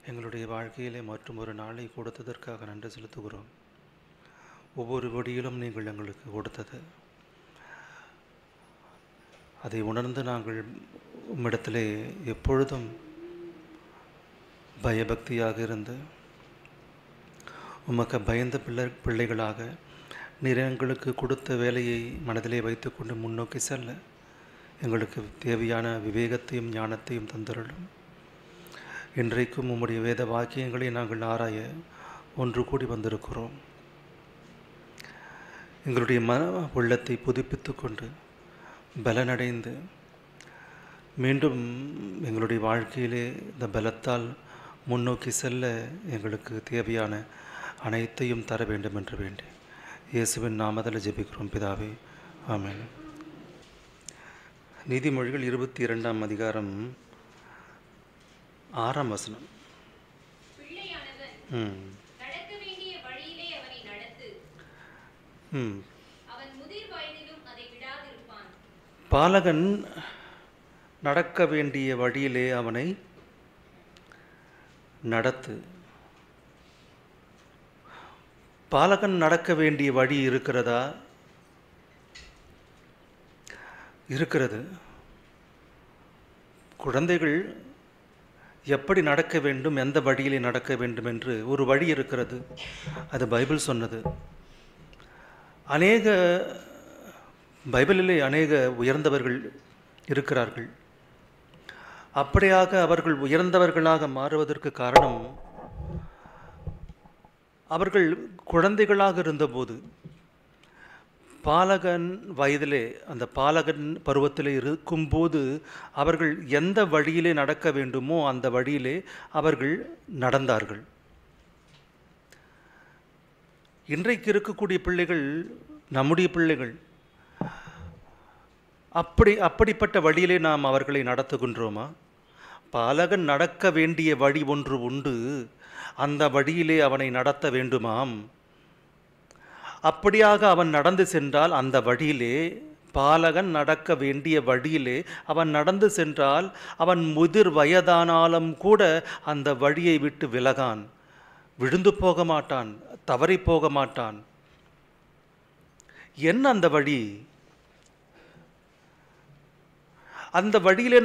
எங்களுடைய வாழ்க்கையிலே மற்றும் ஒரு நாளை கொடுத்ததற்காக நன்றி செலுத்துகிறோம். ஒவ்வொரு வழியிலும் நீங்கள் எங்களுக்கு கொடுத்தது, அதை உணர்ந்து நாங்கள் உம்மிடத்திலே எப்பொழுதும் பயபக்தியாக இருந்து உமக்கு பயந்த பிள்ளைகளாக நீர் எங்களுக்கு கொடுத்த வேலையை மனதிலே வைத்துக்கொண்டு முன்னோக்கி செல்ல எங்களுக்கு தேவையான விவேகத்தையும் ஞானத்தையும் தந்தருளும். இன்றைக்கும் உம்முடைய வேத வாக்கியங்களை நாங்கள் ஆராய ஒன்று கூடி வந்திருக்கிறோம். எங்களுடைய உள்ளத்தை புதுப்பித்து கொண்டு பலனடைந்து மீண்டும் எங்களுடைய வாழ்க்கையிலே இந்த பலத்தால் முன்னோக்கி செல்ல எங்களுக்கு தேவையான அனைத்தையும் தர வேண்டும் என்று வேண்டி இயேசுவின் நாமத்தில் ஜெபிக்கிறோம் பிதாவே, ஆமென். நீதிமொழிகள் 22ஆம் அதிகாரம் 6ஆம் வசனம். பாலகன் நடக்க வேண்டிய வழியிலே அவனை நடத்து. பாலகன் நடக்க வேண்டிய வழி இருக்கிறதா? இருக்கிறது. குழந்தைகள் எப்படி நடக்க வேண்டும், எந்த வழியிலே நடக்க வேண்டும் என்று ஒரு வழி இருக்கிறது. அது பைபிள் சொன்னது. பைபிளிலே அநேக உயர்ந்தவர்கள் இருக்கிறார்கள். அப்படியாக அவர்கள் உயர்ந்தவர்களாக மாறுவதற்கு காரணம், அவர்கள் குழந்தைகளாக இருந்தபோது பாலகன் வயதிலே, அந்த பாலகன் பருவத்திலே இருக்கும்போது அவர்கள் எந்த வழியிலே நடக்க வேண்டுமோ அந்த வழியிலே அவர்கள் நடந்தார்கள். இன்றைக்கு இருக்கக்கூடிய பிள்ளைகள், நம்முடைய பிள்ளைகள், அப்படிப்பட்ட வழியிலே நாம் அவர்களை நடத்துகின்றோமா? பாலகன் நடக்க வேண்டிய வழி ஒன்று உண்டு, அந்த வழியிலே அவனை நடத்த வேண்டுமாம். அப்படியாக அவன் நடந்து சென்றால் அந்த வழியிலே, பாலகன் நடக்க வேண்டிய வழியிலே அவன் நடந்து சென்றால் அவன் முதிர் வயதானாலும் கூட அந்த வழியை விட்டு விலகான், விழுந்து போக மாட்டான், தவறி போக மாட்டான். என்ன அந்த வழி? அந்த வழியிலே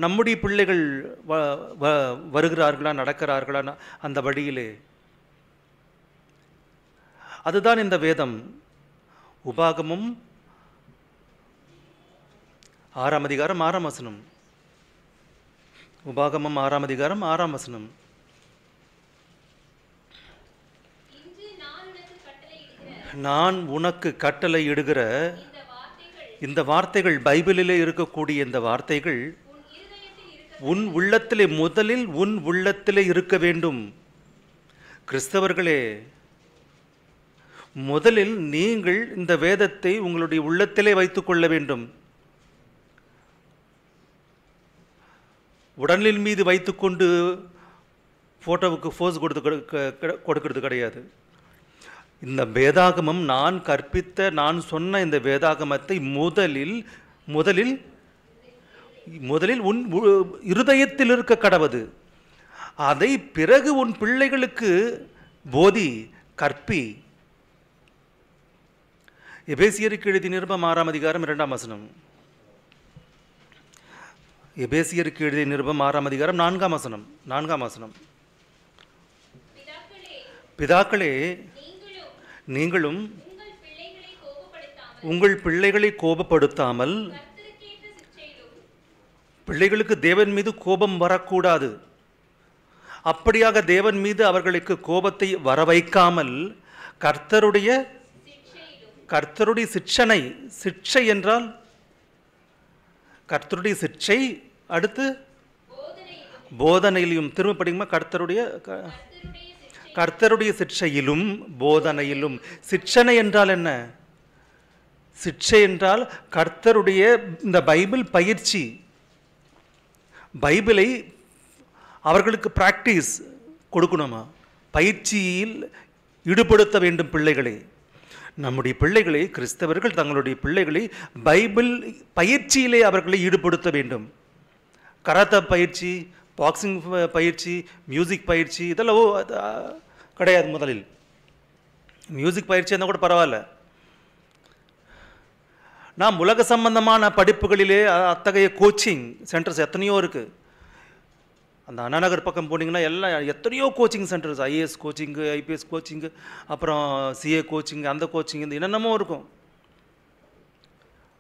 நம்முடைய பிள்ளைகள் வருகிறார்களா, நடக்கிறார்களா அந்த வழியிலே? அதுதான் இந்த வேதம். உபாகமம் 6ஆம் அதிகாரம் 6ஆம் வசனம். உபாகமம் 6ஆம் அதிகாரம் 6ஆம் வசனம். நான் உனக்கு கட்டளை இடுகிற இந்த வார்த்தைகள், பைபிளிலே இருக்கக்கூடிய இந்த வார்த்தைகள் உன் உள்ளத்திலே, முதலில் உன் உள்ளத்திலே இருக்க வேண்டும். கிறிஸ்தவர்களே, முதலில் நீங்கள் இந்த வேதத்தை உங்களுடைய உள்ளத்திலே வைத்துக் கொள்ள வேண்டும். உடலின் மீது வைத்துக்கொண்டு போட்டோவுக்கு போஸ் கொடுக்கிறது கிடையாது. இந்த வேதாகமம், நான் கற்பித்த, நான் சொன்ன இந்த வேதாகமத்தை முதலில் உன் இருதயத்தில் இருக்க கடவது. அதை பிறகு உன் பிள்ளைகளுக்கு போதி, கற்பி. எபேசியருக்கு எழுதிய நிருபம் 6ஆம் அதிகாரம் 2ஆம் வசனம். எபேசியருக்கு எழுதிய நிருபம் 6ஆம் அதிகாரம் 4ஆம் வசனம். 4ஆம் வசனம். பிதாக்களே, நீங்களும் உங்கள் பிள்ளைகளை கோபப்படுத்தாமல், பிள்ளைகளுக்கு தேவன் மீது கோபம் வரக்கூடாது. அப்படியாக தேவன் மீது அவர்களுக்கு கோபத்தை வர வைக்காமல் கர்த்தருடைய சிட்சனை, சிட்சை என்றால் கர்த்தருடைய சிட்சை, அடுத்து போதனையிலும், திரும்ப படிக்குமா, கர்த்தருடைய சிட்சையிலும் போதனையிலும். சிட்சனை என்றால் என்ன? சிட்சை என்றால் கர்த்தருடைய இந்த பைபிள் பயிற்சி. பைபிளை அவர்களுக்கு பிராக்டிஸ் கொடுக்கணுமா? பயிற்சியில் ஈடுபடுத்த வேண்டும் பிள்ளைகளை. நம்முடைய பிள்ளைகளை, கிறிஸ்தவர்கள் தங்களுடைய பிள்ளைகளை பைபிள் பயிற்சியிலே அவர்களை ஈடுபடுத்த வேண்டும். கராத்தே பயிற்சி, பாக்ஸிங் பயிற்சி, மியூசிக் பயிற்சி இதெல்லாம் கிடையாது. முதலில் மியூசிக் பயிற்சி இருந்தால் கூட பரவாயில்ல. நாம் உலக சம்பந்தமான படிப்புகளிலே அத்தகைய கோச்சிங் சென்டர்ஸ் எத்தனையோ இருக்குது. அந்த அண்ணா நகர் பக்கம் போனீங்கன்னா எல்லாம் எத்தனையோ coaching centres, IAS coaching, IPS coaching, அப்புறம் சிஏ கோச்சிங், அந்த கோச்சிங், இந்த என்னென்னமோ இருக்கும்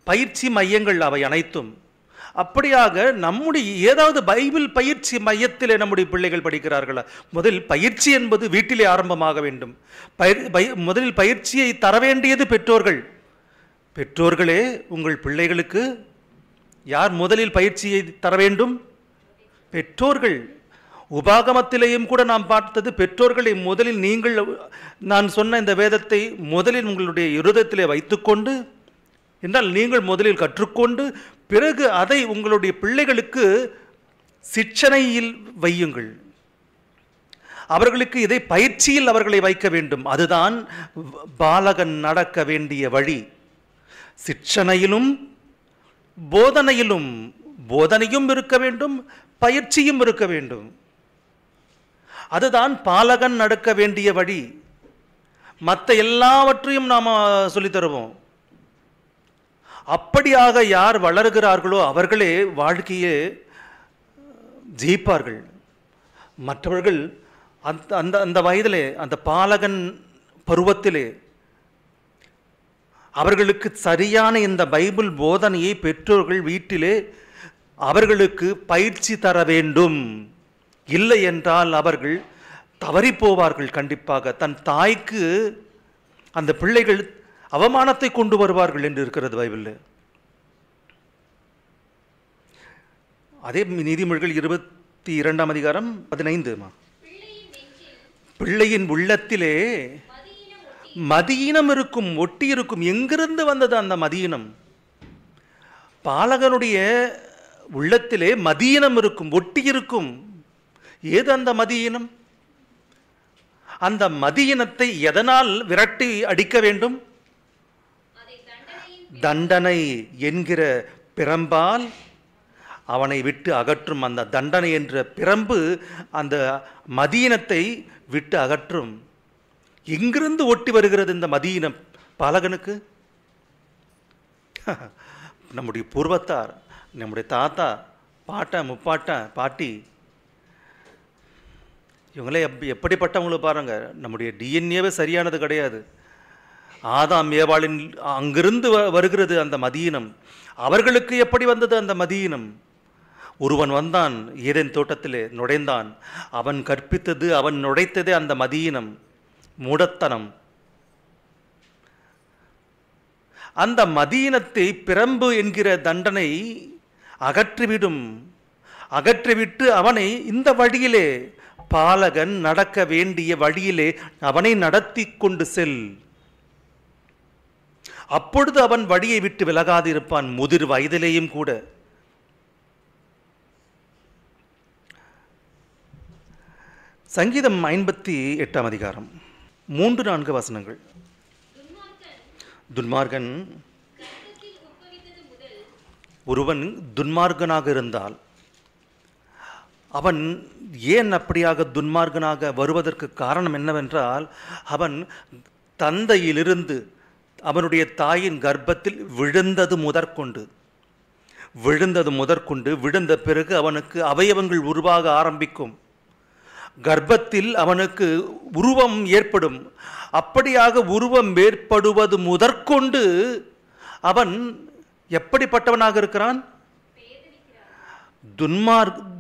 பயிற்சி மையங்கள் அவை அனைத்தும். அப்படியாக நம்முடைய ஏதாவது பைபிள் பயிற்சி மையத்திலே நம்முடைய பிள்ளைகள் படிக்கிறார்களா? முதலில் பயிற்சி என்பது வீட்டிலே ஆரம்பமாக வேண்டும். முதலில் பயிற்சியை தர வேண்டியது பெற்றோர்கள். பெற்றோர்களே உங்கள் பிள்ளைகளுக்கு யார் முதலில் பயிற்சியை தர வேண்டும்? பெற்றோர்கள். உபாகமத்திலேயும் கூட நாம் பார்த்தது பெற்றோர்களை முதலில் நீங்கள், நான் சொன்ன இந்த வேதத்தை முதலில் உங்களுடைய இருதயத்திலே வைத்துக்கொண்டு என்றால் நீங்கள் முதலில் கற்றுக்கொண்டு பிறகு அதை உங்களுடைய பிள்ளைகளுக்கு சிற்றனையில் வையுங்கள். அவர்களுக்கு இதை பயிற்சியில் அவர்களை வைக்க வேண்டும். அதுதான் பாலகன் நடக்க வேண்டிய வழி. சிற்றனையிலும் போதனையிலும், போதனையும் இருக்க வேண்டும், பயிற்சியும் இருக்க வேண்டும். அதுதான் பாலகன் நடக்க வேண்டிய வழி. மற்ற எல்லாவற்றையும் நாம் சொல்லித் தருவோம். அப்படியாக யார் வளர்கிறார்களோ அவர்களே வாழ்க்கையே ஜெயிப்பார்கள். மற்றவர்கள் அந்த அந்த அந்த வயதிலே, அந்த பாலகன் பருவத்திலே அவர்களுக்கு சரியான இந்த பைபிள் போதனையை பெற்றோர்கள் வீட்டிலே அவர்களுக்கு பயிற்சி தர வேண்டும். இல்லை என்றால் அவர்கள் தவறி போவார்கள். கண்டிப்பாக தன் தாய்க்கு அந்த பிள்ளைகள் அவமானத்தை கொண்டு வருவார்கள் என்று இருக்கிறது பைபிளில். அதே நீதிமொழிகள் 22ஆம் அதிகாரம் 15. பிள்ளையின் உள்ளத்திலே மதியினம் இருக்கும், ஒட்டி இருக்கும். எங்கிருந்து வந்தது அந்த மதியினம்? பாலகனுடைய உள்ளத்திலே மதியினம் இருக்கும், ஒட்டி இருக்கும். ஏது அந்த மதியினம்? அந்த மதியினத்தை எதனால் விரட்டி அடிக்க வேண்டும்? தண்டனை என்கிற பிரம்பால் அவனை விட்டு அகற்றும். அந்த தண்டனை என்ற பிரம்பு அந்த மதியினத்தை விட்டு அகற்றும். எங்கிருந்து ஒட்டி வருகிறது இந்த மதியினம் பாலகனுக்கு? நம்முடைய பூர்வத்தார், நம்முடைய தாத்தா, பாட்டன், முப்பாட்டன், பாட்டி, இவங்களே எப்படிப்பட்டவங்களை பாருங்க. நம்முடைய டிஎன்ஏவே சரியானது கிடையாது. ஆதாம் ஏவாளின் அங்கிருந்து வருகிறது அந்த மதியினம். அவர்களுக்கு எப்படி வந்தது அந்த மதியினம்? ஒருவன் வந்தான், ஏதேன் தோட்டத்திலே நுழைந்தான். அவன் கற்பித்தது, அவன் நுழைத்ததே அந்த மதியினம், மூடத்தனம். அந்த மதியினத்தை பிரம்பு என்கிற தண்டனை அகற்றிவிடும். அகற்றிவிட்டு அவனை இந்த வழியிலே, பாலகன் நடக்க வேண்டிய வழியிலே அவனை நடத்தி கொண்டு செல். அப்பொழுது அவன் வழியை விட்டு விலகாதிருப்பான், முதிர் வயதிலேயும் கூட. சங்கீதம் 58ஆம் அதிகாரம் 3-4 வசனங்கள். துன்மார்கன், ஒருவன் துன்மார்கனாக இருந்தால் அவன் ஏன் அப்படியாக துன்மார்கனாக வருவதற்கு காரணம் என்னவென்றால், அவன் தந்தையிலிருந்து அவனுடைய தாயின் கர்ப்பத்தில் விழுந்தது முதற்கொண்டு விழுந்த பிறகு அவனுக்கு அவயவங்கள் உருவாக ஆரம்பிக்கும். கர்ப்பத்தில் அவனுக்கு உருவம் ஏற்படும். அப்படியாக உருவம் ஏற்படுவது முதற்கொண்டு அவன் எப்படிப்பட்டவனாக இருக்கிறான்?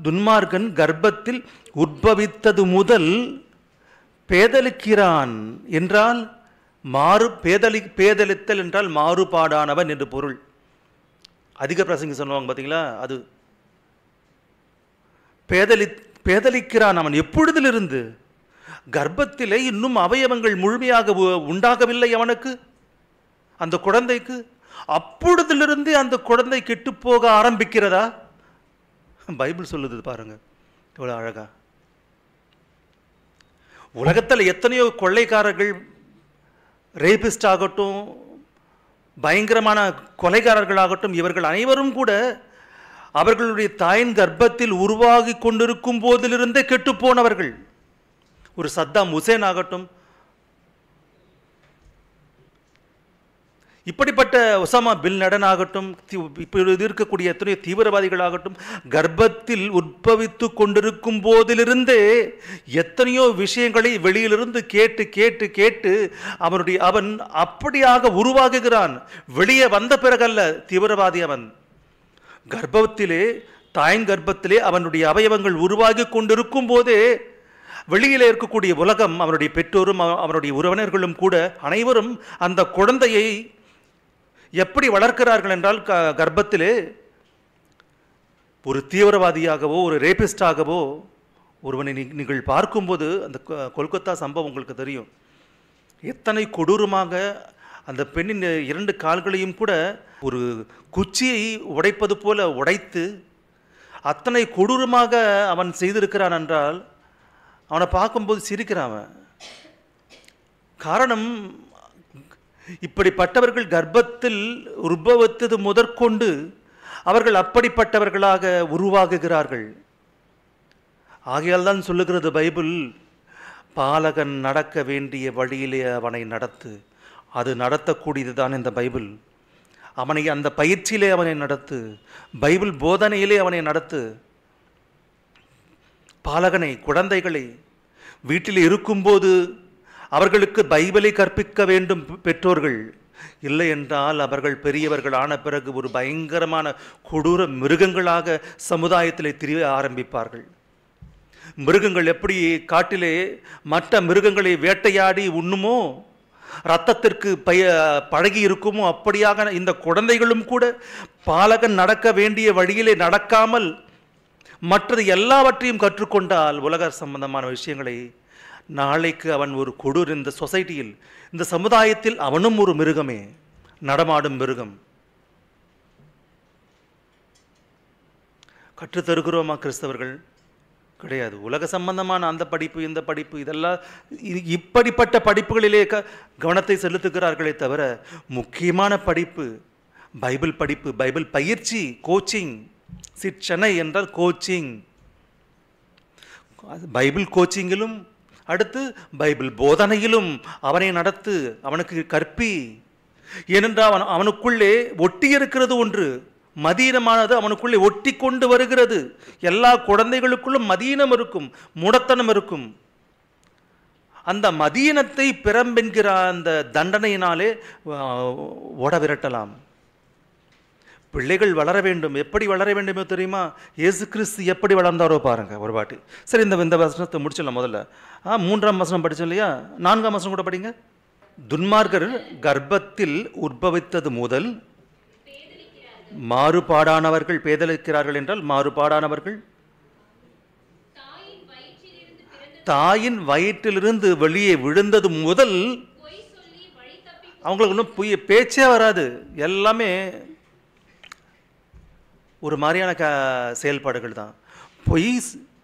துன்மார்கன் கர்ப்பத்தில் உட்பவித்தது முதல் பேதலிக்கிறான் என்றால் பேதலித்தல் என்றால் மாறுபாடானவன் என்று பொருள். அதிக பிரசங்கி சொல்லுவாங்க பார்த்தீங்களா, அது பேதலிக்கிறான். அவன் எப்பொழுதிலிருந்து? கர்ப்பத்திலே இன்னும் அவயவங்கள் முழுமையாக உண்டாகவில்லை அவனுக்கு, அந்த குழந்தைக்கு. அப்பொழுதிலிருந்து அந்த குழந்தை கெட்டு போக ஆரம்பிக்கிறதா? பைபிள் சொல்லுது பாருங்க, எவ்வளவு அழகா. உலகத்தில் எத்தனையோ கொள்ளைக்காரர்கள், ரேபிஸ்ட் ஆகட்டும், பயங்கரமான கொலைகாரர்களாகட்டும், இவர்கள் அனைவரும் கூட அவர்களுடைய தாயின் கர்ப்பத்தில் உருவாகி கொண்டிருக்கும் போதிலிருந்தே கெட்டுப்போனவர்கள். ஒரு சத்தாம் ஹுசேன் ஆகட்டும், இப்படிப்பட்ட ஒசாமா பின் லாடன் ஆகட்டும், இப்பொழுது இருக்கக்கூடிய எத்தனையோ தீவிரவாதிகளாகட்டும், கர்ப்பத்தில் உற்பவித்து கொண்டிருக்கும் போதிலிருந்தே எத்தனையோ விஷயங்களை வெளியிலிருந்து கேட்டு கேட்டு கேட்டு அவன் அப்படியாக உருவாகுகிறான். வெளியே வந்த பிறகல்ல தீவிரவாதி. அவன் கர்ப்பத்திலே, தாயின் கர்ப்பத்திலே அவனுடைய அவயவங்கள் உருவாகி கொண்டிருக்கும் போதே வெளியிலே இருக்கக்கூடிய உலகம், அவனுடைய பெற்றோரும் அவனுடைய உறவினர்களும் கூட அனைவரும் அந்த குழந்தையை எப்படி வளர்க்கிறார்கள் என்றால், கர்ப்பத்திலே ஒரு தீவிரவாதியாகவோ ஒரு ரேபிஸ்டாகவோ ஒருவனை நீங்கள் பார்க்கும்போது, அந்த கொல்கத்தா சம்பவம் உங்களுக்கு தெரியும், எத்தனை கொடூரமாக அந்த பெண்ணின் 2 கால்களையும் கூட ஒரு குச்சியை உடைப்பது போல உடைத்து அத்தனை கொடூரமாக அவன் செய்திருக்கிறான் என்றால் அவனை பார்க்கும்போது சிரிக்கிறான். காரணம், இப்படிப்பட்டவர்கள் கர்ப்பத்தில் உற்பவித்தது முதற்கொண்டு அவர்கள் அப்படிப்பட்டவர்களாக உருவாகுகிறார்கள். ஆகையால் தான் சொல்லுகிறது பைபிள், பாலகன் நடக்க வேண்டிய வழியிலே அவனை நடத்து. அது நடத்தக்கூடியது தான் இந்த பைபிள். அவனை அந்த பயிற்சியிலே அவனை நடத்து, பைபிள் போதனையிலே அவனை நடத்து. பாலகனை, குழந்தைகளை வீட்டில் இருக்கும்போது அவர்களுக்கு பைபிளை கற்பிக்க வேண்டும் பெற்றோர்கள். இல்லை என்றால் அவர்கள் பெரியவர்கள் ஆன பிறகு ஒரு பயங்கரமான கொடூர மிருகங்களாக சமுதாயத்தில் திரிய ஆரம்பிப்பார்கள். மிருகங்கள் எப்படி காட்டிலே மற்ற மிருகங்களை வேட்டையாடி உண்ணுமோ, இரத்தத்திற்கு பழகி இருக்குமோ, அப்படியாக இந்த குழந்தைகளும் கூட பாலகன் நடக்க வேண்டிய வழியிலே நடக்காமல் மற்றது எல்லாவற்றையும் கற்றுக்கொண்டால் உலக சம்பந்தமான விஷயங்களை, நாளைக்கு அவன் ஒரு கொடூர், இந்த சொசைட்டியில், இந்த சமுதாயத்தில் அவனும் ஒரு மிருகமே, நடமாடும் மிருகம். கற்றுத்தருகிறோமா கிறிஸ்தவர்கள்? கிடையாது. உலக சம்பந்தமான அந்த படிப்பு, இந்த படிப்பு, இதெல்லாம் இப்படிப்பட்ட படிப்புகளிலே கவனத்தை செலுத்துகிறார்களே தவிர, முக்கியமான படிப்பு பைபிள் படிப்பு, பைபிள் பயிற்சி, கோச்சிங். சிற்சனை என்றால் கோச்சிங். பைபிள் கோச்சிங்கிலும் அடுத்து பைபிள் போதனையிலும் அவனை நடத்து, அவனுக்கு கற்பி. ஏனென்றால் அவனுக்குள்ளே ஒட்டி இருக்கிறது ஒன்று, மதீனமானது அவனுக்குள்ளே ஒட்டி கொண்டு வருகிறது. எல்லா குழந்தைகளுக்குள்ளும் மதீனம் இருக்கும், மூடத்தனம் இருக்கும். அந்த மதீனத்தை பிறம்பென்கிற அந்த தண்டனையினாலே ஓட விரட்டலாம். பிள்ளைகள் வளர வேண்டும். எப்படி வளர வேண்டுமோ தெரியுமா? இயேசு கிறிஸ்து எப்படி வளர்ந்தாரோ பாருங்க ஒரு வாட்டி. சரி, இந்த வசனத்தை முடிச்சிடலாம். முதல்ல 3ஆம் வசனம் படித்தோம் இல்லையா? 4ஆம் வசனம் கூட படிங்க. துன்மார்க்கர் கர்ப்பத்தில் உற்பவித்தது முதல் மாறுபாடானவர்கள், பேதலிக்கிறார்கள் என்றால் மாறுபாடானவர்கள், தாயின் வயிற்றிலிருந்து வெளியே விழுந்தது முதல் அவங்களுக்கு ஒன்றும் பேச்சே வராது. எல்லாமே ஒரு மாதிரியான செயல்பாடுகள் தான். பொய்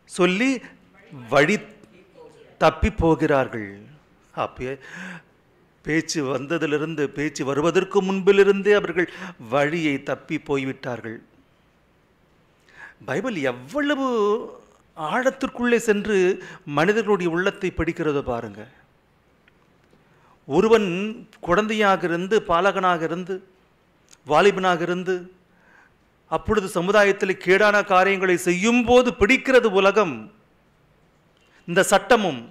சொல்லி வழி தப்பி போகிறார்கள். அப்பயே பேச்சு வந்ததிலிருந்து, பேச்சு வருவதற்கு முன்பிலிருந்தே அவர்கள் வழியை தப்பி போய்விட்டார்கள். பைபிள் எவ்வளவு ஆழத்திற்குள்ளே சென்று மனிதர்களுடைய உள்ளத்தை படிக்கிறதோ பாருங்க. ஒருவன் குழந்தையாக இருந்து, பாலகனாக இருந்து, வாலிபனாக இருந்து, அப்பொழுது சமுதாயத்தில் கேடான காரியங்களை செய்யும் போது பிடிக்கிறது உலகம், இந்த சட்டமும்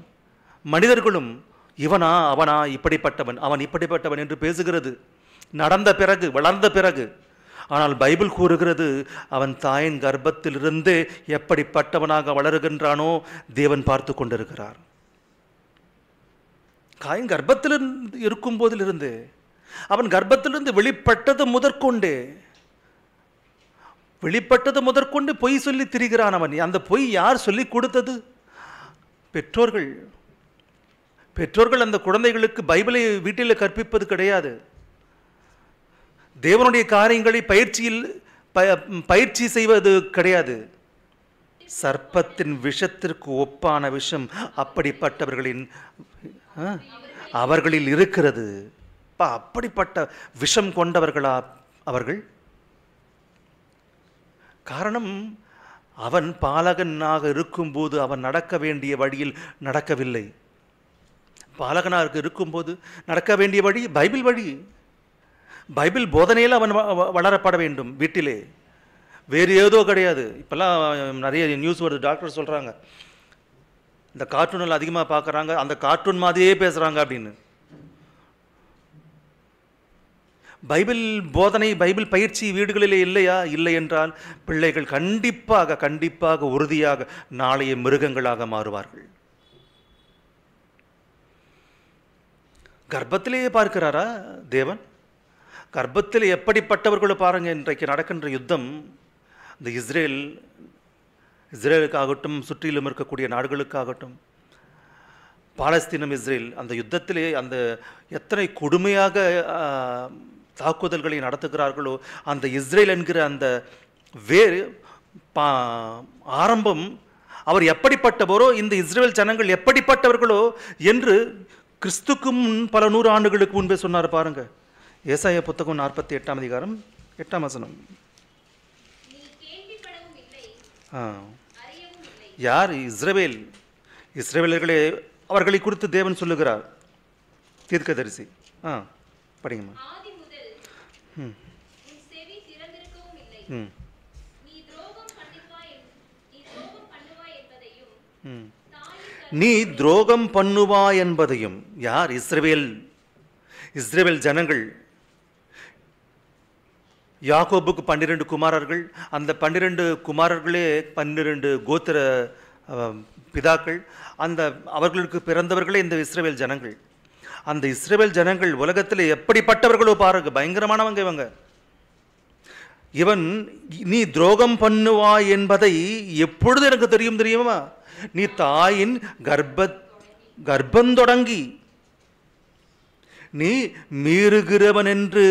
மனிதர்களும். இவனா அவனா, இப்படிப்பட்டவன் அவன் இப்படிப்பட்டவன் என்று பேசுகிறது நடந்த பிறகு, வளர்ந்த பிறகு. ஆனால் பைபிள் கூறுகிறது, அவன் தாயின் கர்ப்பத்திலிருந்தே எப்படிப்பட்டவனாக வளருகின்றானோ தேவன் பார்த்து கொண்டிருக்கிறார். தாயின் கர்ப்பத்திலிருந்து இருக்கும் போதிலிருந்து, அவன் கர்ப்பத்திலிருந்து வெளிப்பட்டது முதற்கொண்டு பொய் சொல்லி திரிகிறான் அவன். அந்த பொய் யார் சொல்லி கொடுத்தது? பெற்றோர்கள். பெற்றோர்கள் அந்த குழந்தைகளுக்கு பைபிளை வீட்டில் கற்பிப்பது கிடையாது. தேவனுடைய காரியங்களை பயிற்சி செய்வது கிடையாது. சர்ப்பத்தின் விஷத்திற்கு ஒப்பான விஷம் அவர்களில் இருக்கிறது. அப்படிப்பட்ட விஷம் கொண்டவர்களா அவர்கள்? காரணம், அவன் பாலகனாக இருக்கும்போது அவன் நடக்க வேண்டிய வழியில் நடக்கவில்லை. பாலகனாக இருக்கும்போது நடக்க வேண்டிய வழி பைபிள் வழி. பைபிள் போதனையில் அவன் வளரப்பட வேண்டும் வீட்டிலே, வேறு ஏதோ கிடையாது. இப்போல்லாம் நிறைய நியூஸ் வருது, டாக்டர் சொல்கிறாங்க இந்த கார்ட்டூனில் அதிகமாக பார்க்குறாங்க, அந்த கார்ட்டூன் மாதிரியே பேசுகிறாங்க அப்படின்னு. பைபிள் போதனை, பைபிள் பயிற்சி வீடுகளிலே இல்லையா? இல்லை என்றால் பிள்ளைகள் கண்டிப்பாக உறுதியாக நாளைய மிருகங்களாக மாறுவார்கள். கர்ப்பத்திலேயே பார்க்கிறாரா தேவன்? கர்ப்பத்தில் எப்படிப்பட்டவர்களோ பாருங்க. இன்றைக்கு நடக்கின்ற யுத்தம், இந்த இஸ்ரேலுக்காகட்டும், சுற்றிலும் இருக்கக்கூடிய நாடுகளுக்காகட்டும், பாலஸ்தீனம் இஸ்ரேல், அந்த யுத்தத்திலே அந்த எத்தனை கொடுமையாக தாக்குதல்களை நடத்துகிறார்களோ, அந்த இஸ்ரேல் என்கிற அந்த வேறு ஆரம்பம், அவர் எப்படிப்பட்டவரோ, இந்த இஸ்ரேல் ஜனங்கள் எப்படிப்பட்டவர்களோ என்று கிறிஸ்துக்கு முன் பல 100 ஆண்டுகளுக்கு முன்பே சொன்னார் பாருங்க. ஏசாயா புத்தகம் 48ஆம் அதிகாரம் 8ஆம் வசனம். யார்? இஸ்ரவேலர்களே, அவர்களை குறித்து தேவன் சொல்லுகிறார், தீர்க்கதரிசி. படிங்கம்மா. நீ துரோகம் பண்ணுவா என்பதையும். யார்? இஸ்ரவேல் ஜனங்கள். யாக்கோபுக்கு 12 குமாரர்கள். அந்த 12 குமாரர்களே 12 கோத்திர பிதாக்கள். அந்த அவர்களுக்கு பிறந்தவர்களே இந்த இஸ்ரவேல் ஜனங்கள். அந்த இஸ்ரவேல் ஜனங்கள் உலகத்தில் எப்படிப்பட்டவர்களோ பாருங்க, பயங்கரமானவங்க இவங்க. இவன் நீ துரோகம் பண்ணுவா என்பதை எப்பொழுது எனக்கு தெரியுமா? நீ தாயின் கர்ப்பம் தொடங்கி நீ மீறுகிறவன் என்று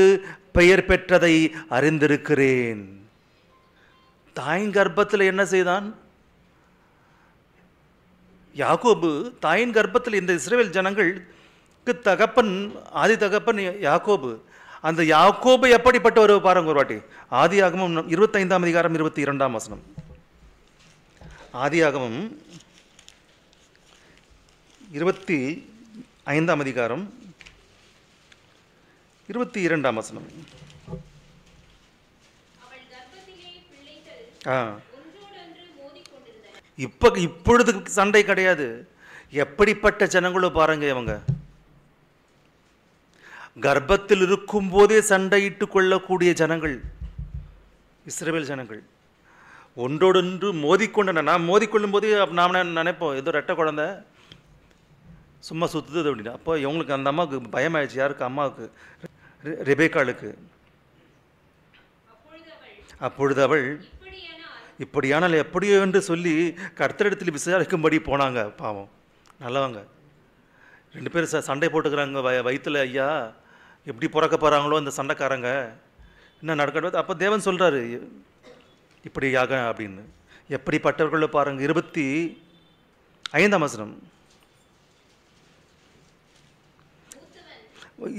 பெயர் பெற்றதை அறிந்திருக்கிறேன். தாயின் கர்ப்பத்தில் என்ன செய்தான் யாக்கோபு? தாயின் கர்ப்பத்தில் இந்த இஸ்ரவேல் ஜனங்களுக்கு தகப்பன், ஆதி தகப்பன் யாக்கோபு. அந்த யாக்கோபு எப்படிப்பட்டவர் பாருங்க ஒரு வாட்டி. ஆதியாகமம் 25ஆம் அதிகாரம் 22ஆம் வசனம். ஆதியாகமம் 25ஆம் அதிகாரம் 22ஆம் வசனம். இப்பொழுது சண்டை கிடையாது. எப்படிப்பட்ட ஜனங்களோ பாருங்க இவங்க. கர்ப்பத்தில் இருக்கும் போதே சண்டையிட்டு கொள்ளக்கூடிய ஜனங்கள் இஸ்ரவேல் ஜனங்கள். ஒன்றோடொன்று மோதிக்கொண்ட, நான் மோதிக்கொள்ளும் போதே நாம் நினைப்போம் ஏதோ ரெட்டை குழந்தை சும்மா சுத்துது அப்படின்னா. அப்போ இவங்களுக்கு, அந்த அம்மாவுக்கு பயமாயிடுச்சு. யாருக்கு? அம்மாவுக்கு, ரெபேக்காளுக்கு. அப்பொழுது அவள் இப்படியானால் எப்படியோ என்று சொல்லி கர்த்தரிடத்தில் விசாரிக்கும்படி போனாங்க. பாவம் நல்லவங்க. 2 பேர் சண்டை போட்டுக்கிறாங்க வயிற்றுல. ஐயா, எப்படி பிறக்க போகிறாங்களோ இந்த சண்டைக்காரங்க, என்ன நடக்கிறது? அப்போ தேவன் சொல்கிறாரு இப்படியாக அப்படின்னு. எப்படிப்பட்டவர்களோ பாருங்க. 25ஆம் வசனம்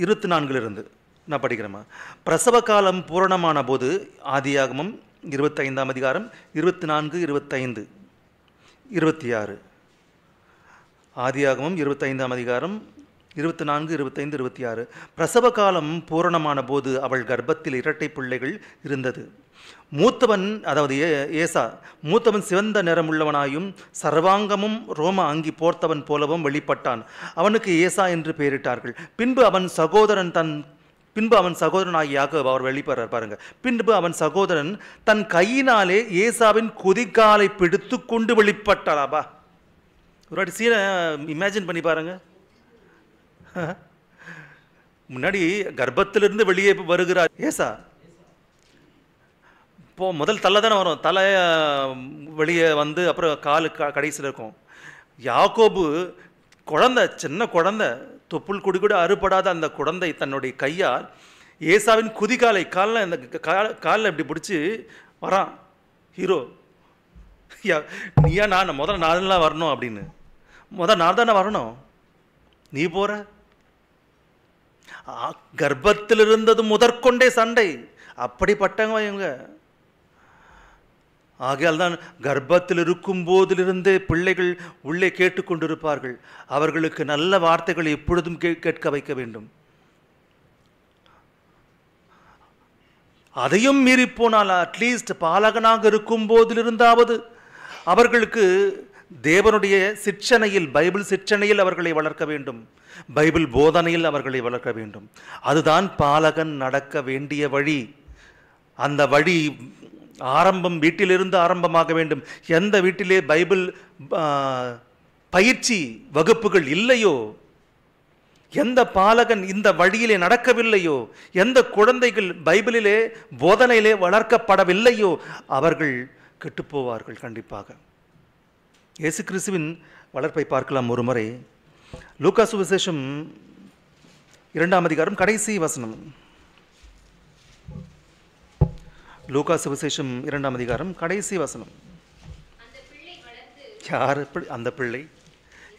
24 நான் படிக்கிறேம்மா. பிரசவ காலம் பூரணமான போது, ஆதியாகமம் 25ஆம் அதிகாரம் 24, 25, 26. ஆதியாகமம் 25ஆம் அதிகாரம் 24, 25, 26. பிரசவ காலம் பூரணமான போது அவள் கர்ப்பத்தில் இரட்டை பிள்ளைகள் இருந்தது. மூத்தவன், அதாவது ஏசா, மூத்தவன் சிவந்த நிறமுள்ளவனாயும் சர்வாங்கமும் ரோம அங்கி போர்த்தவன் போலவும் வெளிப்பட்டான். அவனுக்கு ஏசா என்று பெயரிட்டார்கள். பின்பு அவன் சகோதரனாகி யாக்கோபு, அவர் வெளிப்படுறார் பாருங்க. பின்பு அவன் சகோதரன் தன் கையினாலே ஏசாவின் குதிகாலை பிடித்து கொண்டு வெளிப்பட்டாளாபா. ஒரு வாட்டி சீனை இமேஜின் பண்ணி பாருங்க. முன்னாடி கர்ப்பத்திலிருந்து வெளியே வருகிறார் ஏசா. இப்போ முதல் தலை தானே வரும், தலை வெளியே வந்து அப்புறம் காலு கடைசியில் இருக்கும். யாக்கோபு குழந்தை, சின்ன குழந்தை, தொப்புள் குடி கூட அறுபடாத அந்த குழந்தை தன்னுடைய கையால் ஏசாவின் குதிகாலை காலில், இந்த காலில் இப்படி பிடிச்சி வரான் ஹீரோ. நீயா நான் முதல்ல நான்லாம் வரணும் அப்படின்னு. நான் தானே வரணும், நீ போற. கர்ப்பத்தில் இருந்தது முதற்கொண்டே சண்டை. அப்படிப்பட்டவங்க இவங்க. ஆகையால் தான் கர்ப்பத்தில் இருக்கும் போதிலிருந்தே பிள்ளைகள் உள்ளே கேட்டுக்கொண்டிருப்பார்கள். அவர்களுக்கு நல்ல வார்த்தைகளை எப்பொழுதும் கேட்க வைக்க வேண்டும். அதையும் மீறி போனால் அட்லீஸ்ட் பாலகனாக இருக்கும் போதிலிருந்தாவது அவர்களுக்கு தேவனுடைய சிற்றனையில், பைபிள் சிற்றனையில் அவர்களை வளர்க்க வேண்டும். பைபிள் போதனையில் அவர்களை வளர்க்க வேண்டும். அதுதான் பாலகன் நடக்க வேண்டிய வழி. அந்த வழி ஆரம்பம் வீட்டிலிருந்து ஆரம்பமாக வேண்டும். எந்த வீட்டிலே பைபிள் பயிற்சி வகுப்புகள் இல்லையோ, எந்த பாலகன் இந்த வழியிலே நடக்கவில்லையோ, எந்த குழந்தைகள் பைபிளிலே போதனையிலே வளர்க்கப்படவில்லையோ அவர்கள் கெட்டுப்போவார்கள் கண்டிப்பாக. இயேசு கிறிஸ்துவின் வளர்ப்பை பார்க்கலாம் ஒரு முறை. லூக்கா சுவிசேஷம் 2ஆம் அதிகாரம் கடைசி வசனம். லூக்கா சுவிசேஷம் 2ஆம் அதிகாரம் கடைசி வசனம். யார் அந்த பிள்ளை?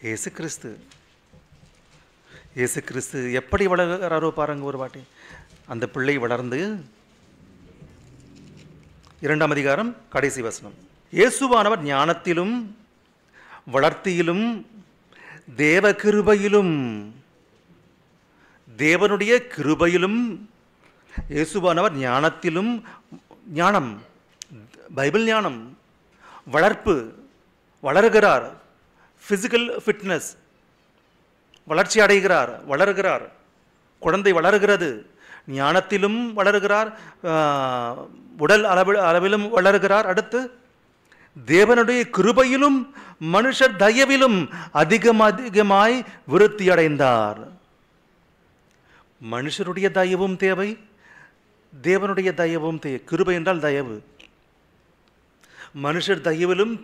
இயேசு கிறிஸ்து. இயேசு கிறிஸ்து எப்படி வளர்கிறாரோ பாருங்க ஒரு வாட்டி. அந்த பிள்ளை வளர்ந்து 2ஆம் அதிகாரம் கடைசி வசனம். இயேசுவானவர் ஞானத்திலும் வளர்த்தியிலும் தேவ கிருபையிலும், தேவனுடைய கிருபையிலும், இயேசுவானவர் ஞானத்திலும், ஞானம் பைபிள் ஞானம், வளர்ப்பு, வளர்கிறார், பிசிக்கல் ஃபிட்னஸ், வளர்ச்சி அடைகிறார், வளர்கிறார், குழந்தை வளர்கிறது, ஞானத்திலும் வளர்கிறார், உடல் அளவிலும் வளர்கிறார். அடுத்து தேவனுடைய கிருபையிலும் மனுஷர் தயவிலும் அதிகமாய் விருத்தி அடைந்தார். மனுஷருடைய தயவும் தேவை, தேவனுடைய தயவும் தேவை. கிருபை என்றால் தயவு. மனுஷர் தயவிலும்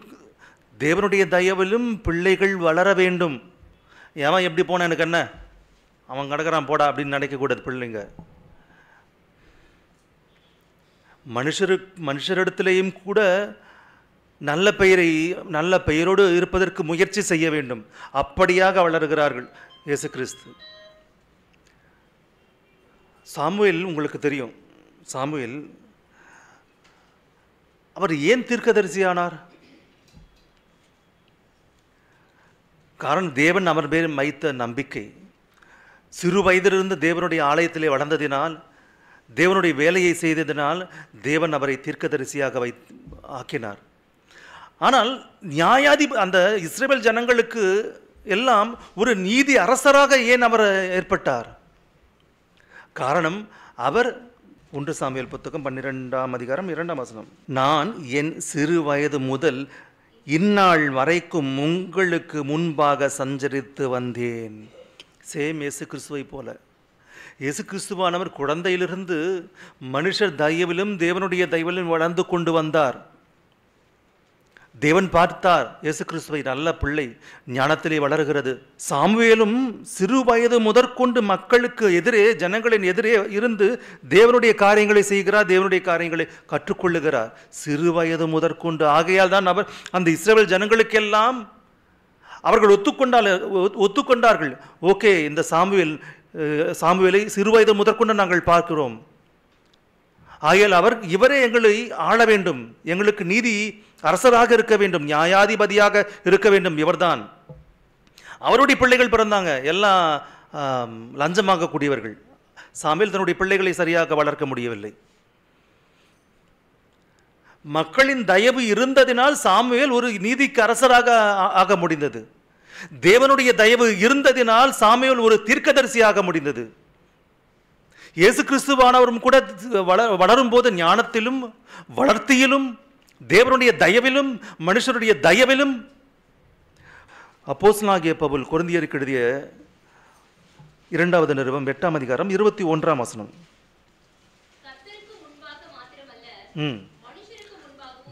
தேவனுடைய தயவிலும் பிள்ளைகள் வளர வேண்டும். எவன் எப்படி போன எனக்கு என்ன, அவன் கிடக்கிறான் போடா அப்படின்னு நினைக்கக்கூடாது பிள்ளைங்க. மனுஷரிடத்திலேயும் கூட நல்ல பெயரோடு இருப்பதற்கு முயற்சி செய்ய வேண்டும். அப்படியாக வளர்கிறார்கள் இயேசு கிறிஸ்து. சாமுவேல் உங்களுக்கு தெரியும். சாமுவேல் அவர் ஏன் தீர்க்கதரிசியானார்? காரணம் தேவன் அவர் பேர் வைத்த நம்பிக்கை. சிறு வயதிலிருந்து தேவனுடைய ஆலயத்திலே வளர்ந்ததினால், தேவனுடைய வேலையை செய்ததினால் தேவன் அவரை தீர்க்கதரிசியாக ஆக்கினார். ஆனால் அந்த இஸ்ரவேல் ஜனங்களுக்கு எல்லாம் ஒரு நீதி அரசராக ஏன் அவர் ஏற்பட்டார்? காரணம் அவர் 1 சாமுவேல் புத்தகம் 12ஆம் அதிகாரம் 2ஆம் வசனம். நான் என் சிறு வயது முதல் இந்நாள் வரைக்கும் உங்களுக்கு முன்பாக சஞ்சரித்து வந்தேன். சேம் இயேசு கிறிஸ்துவை போல. இயேசு கிறிஸ்துவானவர் குழந்தையிலிருந்து மனுஷர் தயவிலும் தேவனுடைய தயவிலும் வளர்ந்து கொண்டு வந்தார். தேவன் பார்த்தார் இயேசு கிறிஸ்துவை, நல்ல பிள்ளை ஞானத்திலே வளர்கிறது. சாமுவேலும் சிறு வயது முதற்கொண்டு மக்களுக்கு எதிரே, ஜனங்களின் எதிரே இருந்து தேவனுடைய காரியங்களை செய்கிறார், தேவனுடைய காரியங்களை கற்றுக்கொள்ளுகிறார் சிறு வயது முதற்கொண்டு. ஆகையால் தான் அவர் அந்த இஸ்ரவேல் ஜனங்களுக்கெல்லாம் அவர்கள் ஒத்துக்கொண்டார்கள். ஓகே, இந்த சாமுவேலை சிறு வயது முதற்கொண்டு நாங்கள் பார்க்கிறோம். ஆகையால் இவரே எங்களை ஆள வேண்டும், எங்களுக்கு நீதி அரசராக இருக்க வேண்டும், நியாயாதிபதியாக இருக்க வேண்டும். இவர்தான். அவருடைய பிள்ளைகள் பிறந்தாங்க, எல்லாம் லஞ்சமாக கூடியவர்கள். சாமுவேல் தன்னுடைய பிள்ளைகளை சரியாக வளர்க்க முடியவில்லை. மக்களின் தயவு இருந்ததினால் சாமுவேல் ஒரு நீதிக்கு அரசராக ஆக முடிந்தது. தேவனுடைய தயவு இருந்ததினால் சாமுவேல் ஒரு தீர்க்கதரிசியாக முடிந்தது. இயேசு கிறிஸ்துவானவரும் கூட வளரும் போது ஞானத்திலும் வளர்த்தியிலும் தேவனுடைய தயவிலும் மனுஷருடைய தயவிலும். அப்போஸ்தலனாகிய பவுல் கொரிந்தியருக்கு எழுதிய 2வது நிருபம் 8ஆம் அதிகாரம் 21ஆம் வசனம்.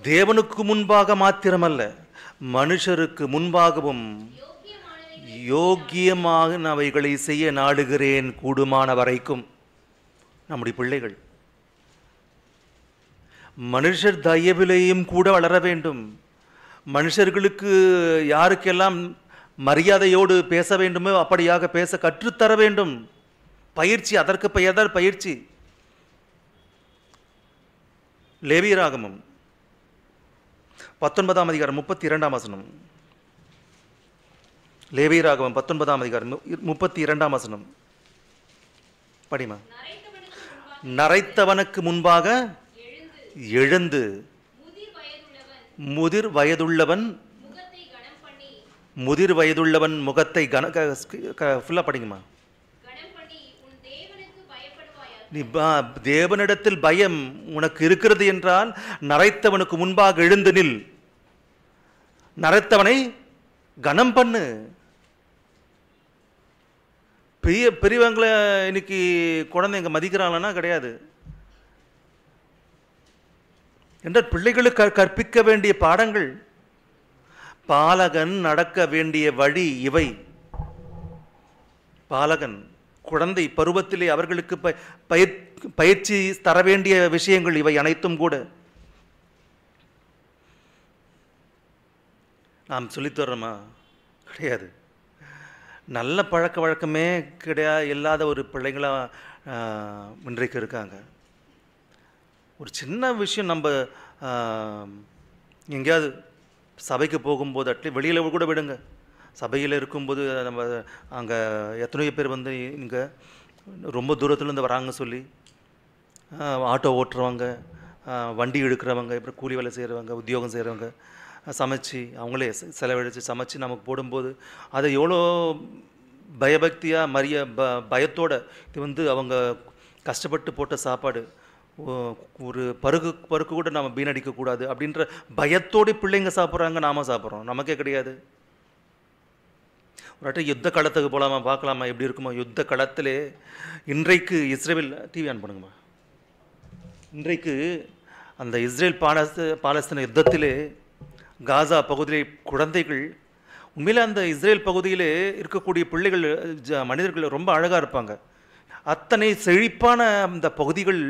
தேவனுக்கு முன்பாக மாத்திரமல்ல, மனுஷருக்கு முன்பாகவும் யோக்கியமானவைகளை செய்ய நாடுகிறேன், கூடுமான வரைக்கும். நம்முடைய பிள்ளைகள் மனுஷர் தயவிலேயும் கூட வளர வேண்டும். மனுஷர்களுக்கு யாருக்கெல்லாம் மரியாதையோடு பேச வேண்டுமோ அப்படியாக பேச கற்றுத்தர வேண்டும். பயிற்சி, அதற்கு பெயர்தான் பயிற்சி. லேவியராகமம் 19ஆம் அதிகாரம் 32ஆம் வசனம். லேவியராகமம் 19ஆம் அதிகாரம் 32ஆம் வசனம் படிமா. நரைத்தவனுக்கு முன்பாக எழுந்து முதிர் வயதுள்ளவன் முகத்தை ஃபுல்லாக படிங்கம்மா. நீ தேவனிடத்தில் பயம் உனக்கு இருக்கிறது என்றால் நரைத்தவனுக்கு முன்பாக எழுந்து நில், நரைத்தவனை கனம் பண்ணு. பெரியவங்களை இன்னைக்கு குழந்தைங்க மதிக்கிறாங்கன்னா கிடையாது. என்ற பிள்ளைகளுக்கு கற்பிக்க வேண்டிய பாடங்கள், பாலகன் நடக்க வேண்டிய வழி இவை. பாலகன் குழந்தை பருவத்திலே அவர்களுக்கு பயிற்சி தர வேண்டிய விஷயங்கள் இவை அனைத்தும் கூட. நாம் சொல்லித்தர்றோமா? கிடையாது. நல்ல பழக்க வழக்கமே கிடையாது, இல்லாத ஒரு பிள்ளைங்களாக இன்றைக்கு இருக்காங்க. ஒரு சின்ன விஷயம், நம்ம எங்கேயாவது சபைக்கு போகும்போது அட்லீஸ்ட் வெளியில் கூட விடுங்க, சபையில் இருக்கும்போது நம்ம அங்கே எத்தனையோ பேர் வந்து இங்கே ரொம்ப தூரத்துலேருந்து வராங்க சொல்லி ஆட்டோ ஓட்டுறவங்க, வண்டி எடுக்கிறவங்க, இப்போ கூலி வேலை செய்கிறவங்க, உத்தியோகம் செய்கிறவங்க சமைச்சு அவங்களே செலவழித்து சமைச்சு நமக்கு போடும்போது அதை எவ்வளோ பயபக்தியாக பயத்தோடு இது வந்து அவங்க கஷ்டப்பட்டு போட்ட சாப்பாடு ஒரு பருக்கு கூட நம்ம வீணடிக்கக்கூடாது அப்படின்ற பயத்தோடு பிள்ளைங்க சாப்பிட்றாங்க, நாம் சாப்பிட்றோம், நமக்கே கிடையாது. ஒரு வாட்டி யுத்த களத்துக்கு போகலாமா, பார்க்கலாமா எப்படி இருக்குமா? யுத்த களத்திலே இன்றைக்கு இஸ்ரேல் டிவி ஆன் பண்ணுங்கம்மா. இன்றைக்கு அந்த இஸ்ரேல் பாலஸ்தீன யுத்தத்திலே காசா பகுதியிலே குழந்தைகள் உண்மையிலே அந்த இஸ்ரேல் பகுதியிலே இருக்கக்கூடிய பிள்ளைகள் மனிதர்கள் ரொம்ப அழகாக இருப்பாங்க. அத்தனை செழிப்பான அந்த பகுதிகள்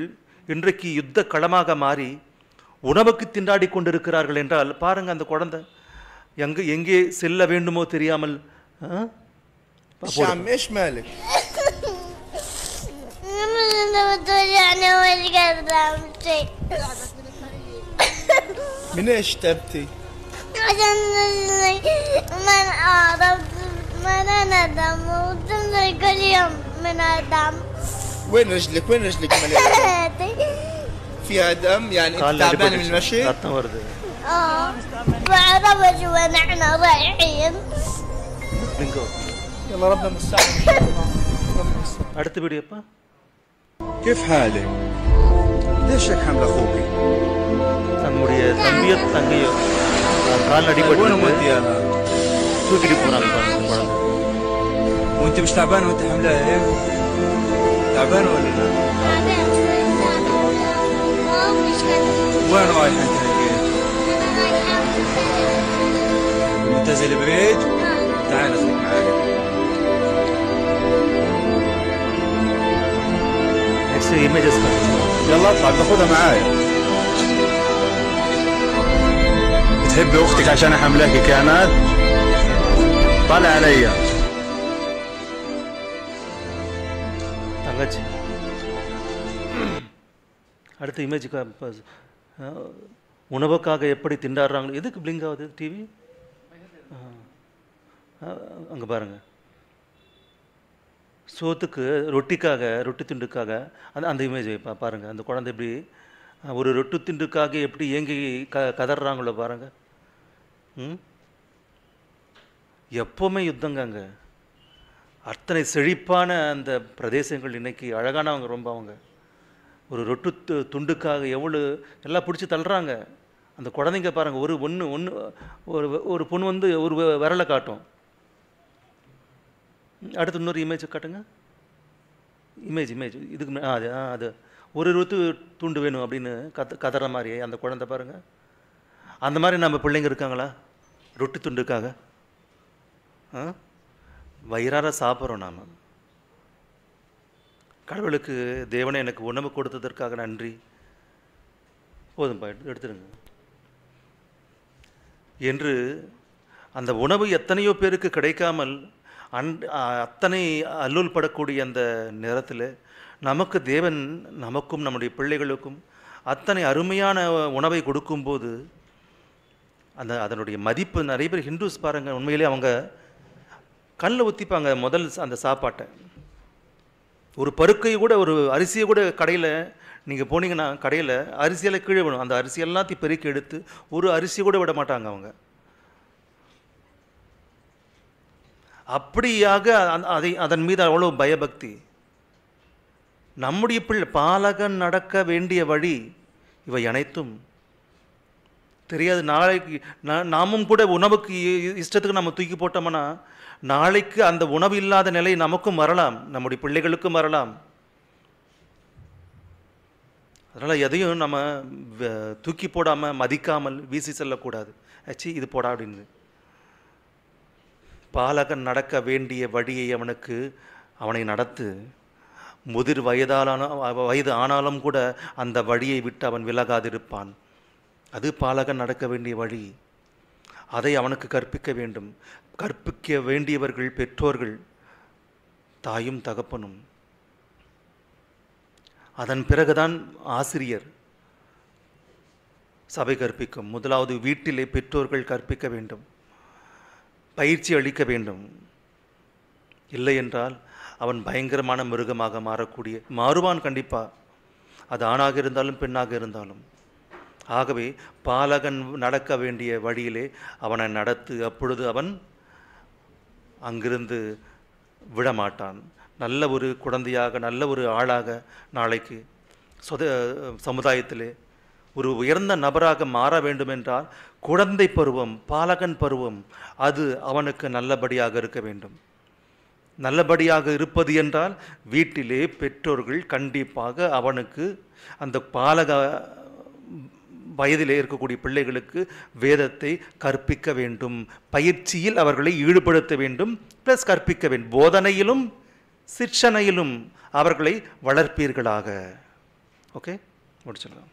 இன்றைக்கு யுத்த களமாக மாறி உணவுக்கு திண்டாடி கொண்டிருக்கிறார்கள் என்றால் பாருங்கள், அந்த குழந்தை எங்கே செல்ல வேண்டுமோ தெரியாமல். من ايش تبكي؟ عشان من أعرف من أنا دم وتنزل كل يوم من الدم. وين رجلك مليانة؟ فيها دم يعني انت تعبان من المشي؟ بعرفش وين احنا رايحين. يلا ربنا مستعان. அடுத்த வீடியோப்பா. كيف حالك؟ ليش هيك حامل اخوك؟ தன்னுடைய தங்கையோ கால் அடிபட்டு தூக்கிட்டு போறாங்க குழந்தை. وانت مش تعبان وانت حاملها هيك؟ تعبان ولا لا؟ وين رايح انت هيك؟ منتزل البيت؟ تعال اخذك معاك. next images يلا اطلع باخذها معايا. تحبي اختك عشان حملاكي كانت؟ طلع عليا. தங்கச்சி. அடுத்த இமேஜ் உணவுக்காக எப்படி திண்டாடுறாங்களோ. எதுக்கு பிளிங்க் ஆகுது டிவி? அங்கே பாருங்கள், சோத்துக்கு ரொட்டி துண்டுக்காக அந்த இமேஜ் பாருங்கள். அந்த குழந்தை எப்படி ஒரு ரொட்டி துண்டுக்காக எப்படி ஏங்கி கதறாங்களோ பாருங்கள். எப்போவுமே யுத்தங்க அங்கே. அத்தனை செழிப்பான அந்த பிரதேசங்கள் இன்னைக்கு அழகானவங்க ரொம்ப. அவங்க ஒரு ரொட்டு துண்டுக்காக எவ்வளோ எல்லாம் பிடிச்சி தள்ளுறாங்க. அந்த குழந்தைங்க பாருங்கள், ஒரு பொண்ணு வந்து ஒரு விரலை காட்டும். அடுத்து இன்னொரு இமேஜ் காட்டுங்க. இமேஜ் இதுக்கு அது ஒரு ரொத்து துண்டு வேணும் அப்படின்னு கதற மாதிரி அந்த குழந்தை பாருங்கள். அந்த மாதிரி நம்ம பிள்ளைங்க இருக்காங்களா ரொட்டி துண்டுக்காக? வயிறார சாப்பிட்றோம் நாம். கடவுளுக்கு தேவனை எனக்கு உணவு கொடுத்ததற்காக நன்றி, போதும்பா எடுத்துருங்க என்று அந்த உணவு எத்தனையோ பேருக்கு கிடைக்காமல் அத்தனை அல்லூல் படக்கூடிய அந்த நேரத்தில் நமக்கு தேவன் நமக்கும் நம்முடைய பிள்ளைகளுக்கும் அத்தனை அருமையான உணவை கொடுக்கும்போது அதனுடைய மதிப்பு நிறைய பேர் ஹிந்துஸ் பாருங்கள், உண்மையிலே அவங்க கண்ணில் ஊற்றிப்பாங்க முதல் அந்த சாப்பாட்டை. ஒரு பருக்கை கூட, ஒரு அரிசியை கூட கடையில் நீங்கள் போனீங்கன்னா கடையில் அரிசியெல்லாம் கீழே விடும். அந்த அரிசி எல்லாத்தையும் பெருக்கி எடுத்து ஒரு அரிசி கூட விட மாட்டாங்க அவங்க. அப்படியாக அதன் மீது அவ்வளோ பயபக்தி. நம்முடைய பாலகன் நடக்க வேண்டிய வழி இவை அனைத்தும் தெரியாது. நாளைக்கு நாமும் கூட உணவுக்கு இஷ்டத்துக்கு நம்ம தூக்கி போட்டோம்னா நாளைக்கு அந்த உணவு இல்லாத நிலை நமக்கும் வரலாம், நம்முடைய பிள்ளைகளுக்கும் வரலாம். அதனால் எதையும் நம்ம தூக்கி போடாமல் மதிக்காமல் வீசி செல்லக்கூடாது. ஆச்சு இது போடா அப்படின்னு. பாலகன் நடக்க வேண்டிய வழியை அவனை நடத்து. முதிர் வயது ஆனாலும் கூட அந்த வழியை விட்டு அவன் விலகாதிருப்பான். அது பாலகன் நடக்க வேண்டிய வழி. அதை அவனுக்கு கற்பிக்க வேண்டும். கற்பிக்க வேண்டியவர்கள் பெற்றோர்கள், தாயும் தகப்பனும். அதன் பிறகுதான் ஆசிரியர் சபை கற்பிக்கும். முதலாவது வீட்டிலே பெற்றோர்கள் கற்பிக்க வேண்டும், பயிற்சி அளிக்க வேண்டும். இல்லை என்றால் அவன் பயங்கரமான மிருகமாக மாறுவான் கண்டிப்பாக, அது ஆணாக இருந்தாலும் பெண்ணாக இருந்தாலும். ஆகவே பாலகன் நடக்க வேண்டிய வழியிலே அவனை நடத்து. அப்பொழுது அவன் அங்கிருந்து விடமாட்டான். நல்ல ஒரு குழந்தையாக, நல்ல ஒரு ஆளாக நாளைக்கு சமுதாயத்திலே ஒரு உயர்ந்த நபராக மாற வேண்டுமென்றால் குழந்தை பருவம், பாலகன் பருவம் அது அவனுக்கு நல்லபடியாக இருக்க வேண்டும். நல்லபடியாக இருப்பது என்றால் வீட்டிலே பெற்றோர்கள் கண்டிப்பாக அவனுக்கு அந்த பாலக வயதிலே இருக்கக்கூடிய பிள்ளைகளுக்கு வேதத்தை கற்பிக்க வேண்டும். பயிற்சியில் அவர்களை ஈடுபடுத்த வேண்டும், ப்ளஸ் கற்பிக்க வேண்டும். போதனையிலும் சிற்சனையிலும் அவர்களை வளர்ப்பீர்களாக. ஓகே, முடிச்சிடலாம்.